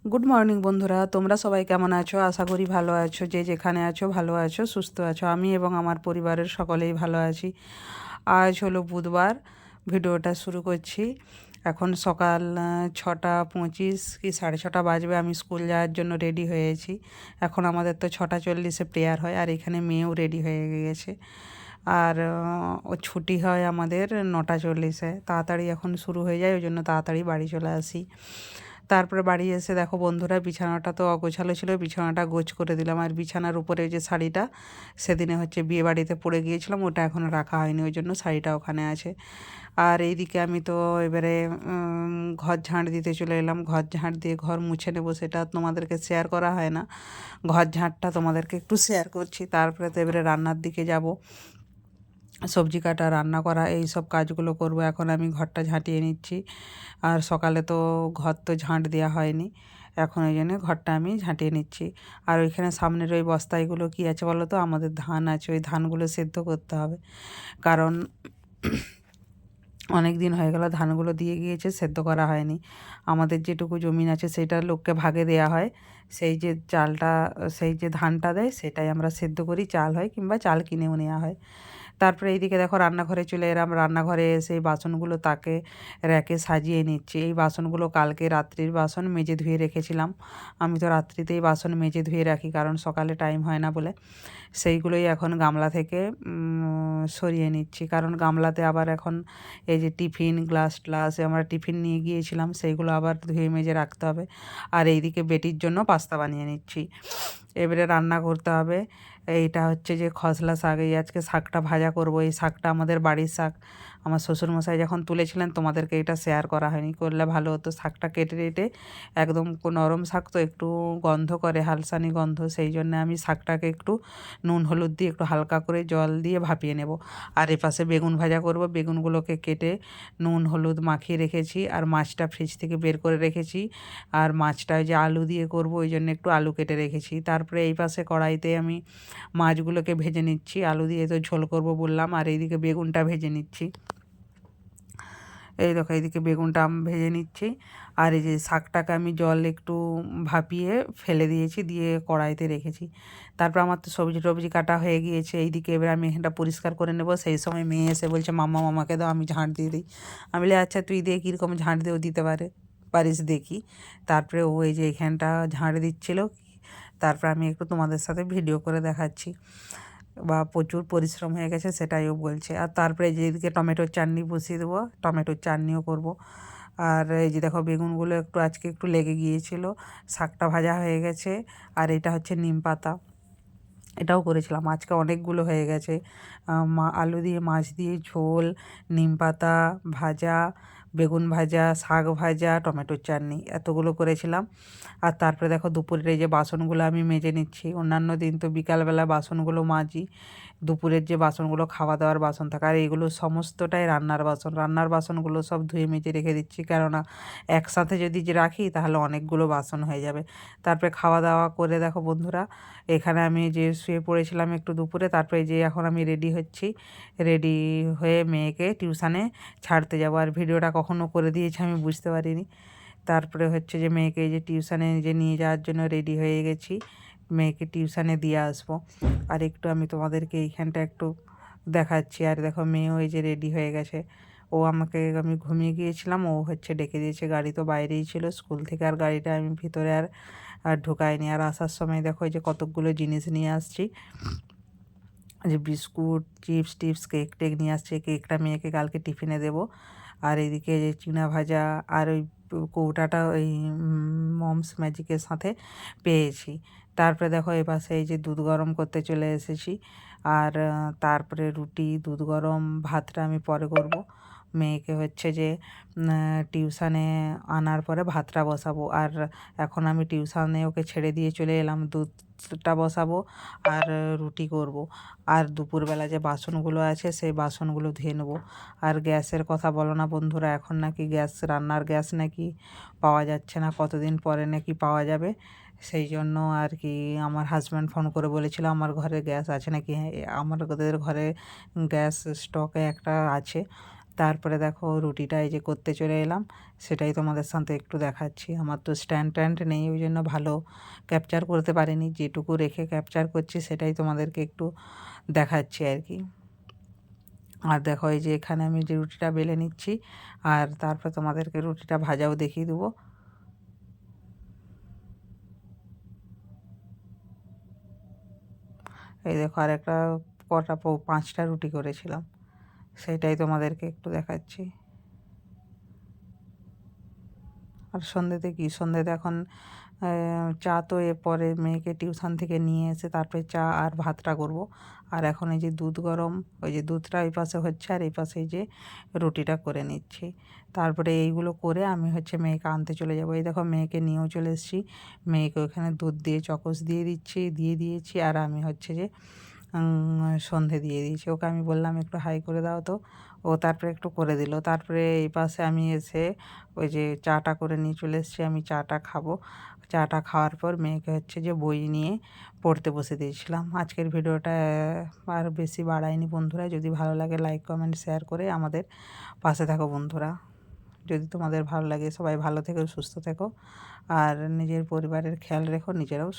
Good morning বন্ধুরা, তোমরা সবাই কেমন আছো? আশা করি ভালো আছো। যে যেখানে আছো ভালো আছো, সুস্থ আছো। আমি এবং আমার পরিবারের সকলেই ভালো আছি। আজ হলো বুধবার। ভিডিওটা শুরু করছি। এখন সকাল 6:25 কি 6:30 বাজবে। আমি স্কুল যাওয়ার জন্য রেডি হয়েছি। এখন আমাদের তো 6:40-এ প্রেয়ার হয়, আর এখানে মেয়েও রেডি হয়ে গেছে। আর ও ছুটি হয় আমাদের 9:40-এ। তাড়াতাড়ি এখন শুরু হয়ে যায়, ওই জন্য তাড়াতাড়ি বাড়ি চলে আসি। তারপরে বাড়ি এসে দেখো বন্ধুরা, বিছানাটা তো অগোছালো ছিল, বিছানাটা গোছ করে দিলাম। আর বিছানার উপরে যে শাড়িটা সেদিনে বিয়ে বাড়িতে পরে গিয়েছিলাম, ওটা এখনও রাখা হয়নি, ওই জন্য শাড়িটা ওখানে আছে। আর এইদিকে আমি তো এবারে ঘর ঝাঁট দিতে চলে এলাম। ঘর ঝাঁট দিয়ে ঘর মুছে নেবো, সেটা তোমাদেরকে শেয়ার করা হয় না। ঘর ঝাঁটটা তোমাদেরকে একটু শেয়ার করছি। তারপরে তো এবারে রান্নার দিকে যাব, সবজি কাটা, রান্না করা, এই সব কাজগুলো করব। এখন আমি ঘরটা ঝাঁটিয়ে নিচ্ছি। আর সকালে তো ঘর তো ঝাঁট দেওয়া হয়নি, এখন ওই জন্য ঘরটা আমি ঝাঁটিয়ে নিচ্ছি। আর ওইখানে সামনের ওই বস্তাগুলো কী আছে বলো তো? আমাদের ধান আছে, ওই ধানগুলো সেদ্ধ করতে হবে। কারণ অনেক দিন হয়ে গেল ধানগুলো দিয়ে গিয়েছে, সেদ্ধ করা হয়নি। আমাদের যেটুকু জমিন আছে সেটা লোককে ভাগে দেয়া হয়। সেই যে চালটা, সেই যে ধানটা দেয় সেটাই আমরা সেদ্ধ করি, চাল হয় কিংবা চাল কিনেও নেওয়া হয়। তারপরে এইদিকে দেখো রান্নাঘরে চলে এলাম। রান্নাঘরে এসে এই বাসনগুলো তাকে র্যাকে সাজিয়ে নিচ্ছি। এই বাসনগুলো কালকে রাত্রির বাসন, মেজে ধুয়ে রেখেছিলাম। আমি তো রাত্রিতেই বাসন মেজে ধুয়ে রাখি, কারণ সকালে টাইম হয় না বলে। সেইগুলোই এখন গামলা থেকে সরিয়ে নিচ্ছি, কারণ গামলাতে আবার এখন এই যে টিফিন গ্লাস ট্লাস আমরা টিফিন নিয়ে গিয়েছিলাম, সেইগুলো আবার ধুয়ে মেজে রাখতে হবে। আর এইদিকে বেটির জন্য পাস্তা বানিয়ে নিচ্ছি। এবারে রান্না করতে হবে। এইটা হচ্ছে যে খসলা শাক, এই আজকে শাকটা ভাজা করব। এই শাকটা আমাদের বাড়ির শাক, আমার শ্বশুরমশাই যখন তুলেছিলেন, তোমাদেরকে এটা শেয়ার করা হয়নি, করলে ভালো হতো। শাকটা কেটে কেটে একদম নরম শাক তো, একটু গন্ধ করে, হালসানি গন্ধ, সেই জন্য আমি শাকটাকে একটু নুন হলুদ দিয়ে একটু হালকা করে জল দিয়ে ভাপিয়ে নেব। আর এপাশে বেগুন ভাজা করব। বেগুনগুলোকে কেটে নুন হলুদ মাখিয়ে রেখেছি, আর মাছটা ফ্রিজ থেকে বের করে রেখেছি। আর মাছটা যে আলু দিয়ে করব, ওই জন্য একটু আলু কেটে রেখেছি। তারপরে এই পাশে কড়াইতে আমি মাছগুলোকে ভেজে নিচ্ছি। আলু দিয়ে তো ঝোল করব বললাম, আর এইদিকে বেগুনটা ভেজে নিচ্ছি। এই দেখো এইদিকে বেগুনটা আমি ভেজে নিচ্ছি। আর এই যে শাকটাকে আমি জল একটু ভাপিয়ে ফেলে দিয়েছি, দিয়ে কড়াইতে রেখেছি। তারপর আমার তো সবজি টবজি কাটা হয়ে গিয়েছে। এইদিকে এবার আমি এখানটা পরিষ্কার করে নেব। সেই সময় মেয়ে এসে বলছে, মাম্মা মামাকে দাও, আমি ঝাঁট দিয়ে দিই। আমি বলি আচ্ছা তুই দিয়ে কীরকম ঝাঁট দিয়েও দিতে পারিস দেখি। তারপরে ও এই যে এখানটা ঝাঁট দিচ্ছিলো। তারপর আমি একটু তোমাদের সাথে ভিডিও করে দেখাচ্ছি, বা প্রচুর পরিশ্রম হয়ে গেছে সেটাইও বলছে। আর তারপরে যেদিকে টমেটোর চাটনি বসিয়ে দেবো, টমেটোর চাটনিও করব। আর এই যে দেখো বেগুনগুলো একটু আজকে একটু লেগে গিয়েছিল। শাকটা ভাজা হয়ে গেছে। আর এটা হচ্ছে নিম পাতা, এটাও করেছিলাম। আজকে অনেকগুলো হয়ে গেছে। আলু দিয়ে মাছ দিয়ে ঝোল, নিম পাতা ভাজা, বেগুন ভাজা, শাক ভাজা, টমেটোর চাটনি, এতগুলো করেছিলাম। আর তারপরে দেখো দুপুরের এই যে বাসনগুলো আমি মেজে নিচ্ছি। অন্যান্য দিন তো বিকালবেলা বাসনগুলো মাজি, দুপুরের যে বাসনগুলো খাওয়া দাওয়ার বাসন থাকে, আর এগুলো সমস্তটাই রান্নার বাসন। রান্নার বাসনগুলো সব ধুয়ে মেজে রেখে দিচ্ছি, কেননা একসাথে যদি যে রাখি তাহলে অনেকগুলো বাসন হয়ে যাবে। তারপরে খাওয়া দাওয়া করে দেখো বন্ধুরা, এখানে আমি যে শুয়ে পড়েছিলাম একটু দুপুরে, তারপরে যে এখন আমি রেডি হচ্ছি। রেডি হয়ে মেয়েকে টিউশানে ছাড়তে যাবো। আর ভিডিওটা কখনও করে দিয়েছি আমি বুঝতে পারিনি। তারপরে যে মেয়েকে এই যে টিউশানে যে নিয়ে যাওয়ার জন্য রেডি হয়ে গেছি, মেয়েকে টিউশানে দিয়ে আসবো। আর একটু আমি তোমাদেরকে এইখানটা একটু দেখাচ্ছি। আর দেখো মেয়েও এই যে রেডি হয়ে গেছে। আমি ঘুমিয়ে গিয়েছিলাম, ও ডেকে দিয়েছে। গাড়ি তো বাইরেই ছিল স্কুল থেকে, আর গাড়িটা আমি ভিতরে আর ঢোকাইনি। আর আসার সময় দেখো এই যে কতকগুলো জিনিস নিয়ে আসছি, যে বিস্কুট, চিপস টিপস, কেক টেক নিয়ে আসছে। কেকটা মেয়েকে কালকে টিফিনে দেবো। আর এদিকে যে চিনা ভাজা, আর ওই কৌটাটা ওই মমস ম্যাজিকের সাথে পেয়েছি। তারপরে দেখো এপাশে এই যে দুধ গরম করতে চলে এসেছি। আর তারপরে রুটি, দুধ গরম, ভাতটা আমি পরে করব। মেয়েকে টিউশানে আনার পরে ভাতটা বসাবো। আর এখন আমি টিউশানে ওকে ছেড়ে দিয়ে চলে এলাম, দুধটা বসাবো আর রুটি করব। আর দুপুরবেলা যে বাসনগুলো আছে সেই বাসনগুলো ধুয়ে নেবো। আর গ্যাসের কথা বলো না বন্ধুরা, এখন নাকি রান্নার গ্যাস নাকি পাওয়া যাচ্ছে না, কতদিন পরে নাকি পাওয়া যাবে। সেই জন্য আর কি আমার হাজব্যান্ড ফোন করে বলেছিল আমার ঘরে গ্যাস আছে নাকি। হ্যাঁ, আমাদের ঘরে গ্যাস স্টকে একটা আছে। তারপরে দেখো রুটিটা এই যে করতে চলে এলাম, সেটাই তোমাদের সাথে একটু দেখাচ্ছি। আমার তো স্ট্যান্ড ট্যান্ড নেই, ওই জন্য ভালো ক্যাপচার করতে পারিনি, যেটুকু রেখে ক্যাপচার করছি সেটাই তোমাদেরকে একটু দেখাচ্ছি আর কি। আর দেখো এই যে এখানে আমি যে রুটিটা বেলে নিচ্ছি, আর তারপর তোমাদেরকে রুটিটা ভাজাও দেখিয়ে দেবো। এই দেখো আর একটা কটা 5টা রুটি করেছিলাম, সেটাই তোমাদেরকে একটু দেখাচ্ছি। আর সন্ধ্যেতে কি, সন্ধ্যেতে এখন চা তো এরপরে মেয়েকে টিউশন থেকে নিয়ে এসে তারপরে চা আর ভাতটা করব। আর এখন এই যে দুধ গরম, ওই যে দুধটা এই পাশে হচ্ছে আর এই পাশে এই যে রুটিটা করে নিচ্ছি। তারপরে এইগুলো করে আমি হচ্ছে মেয়েকে আনতে চলে যাব। এই দেখো মেয়েকে নিয়েও চলে এসেছি, মেয়েকে ওখানে দুধ দিয়ে চকোস দিয়ে দিয়েছি। আর আমি হচ্ছে যে সন্ধে দিয়ে দিয়েছি, ওকে আমি বললাম একটু হাই করে দাও তো, ও তারপরে একটু করে দিল। তারপরে এই পাশে আমি এসে ওই যে চাটা করে নিয়ে চলে এসেছি, আমি চাটা খাবো। চাটা খাওয়ার পর মেয়েকে হচ্ছে যে বই নিয়ে পড়তে বসে দিয়েছিলাম। আজকের ভিডিওটা আর বেশি বাড়াইনি বন্ধুরা, যদি ভালো লাগে লাইক কমেন্ট শেয়ার করে আমাদের পাশে থাকো বন্ধুরা। যদি তোমাদের ভালো লাগে, সবাই ভালো থেকো, সুস্থ থেকো, আর নিজের পরিবারের খেয়াল রেখো, নিজেরাও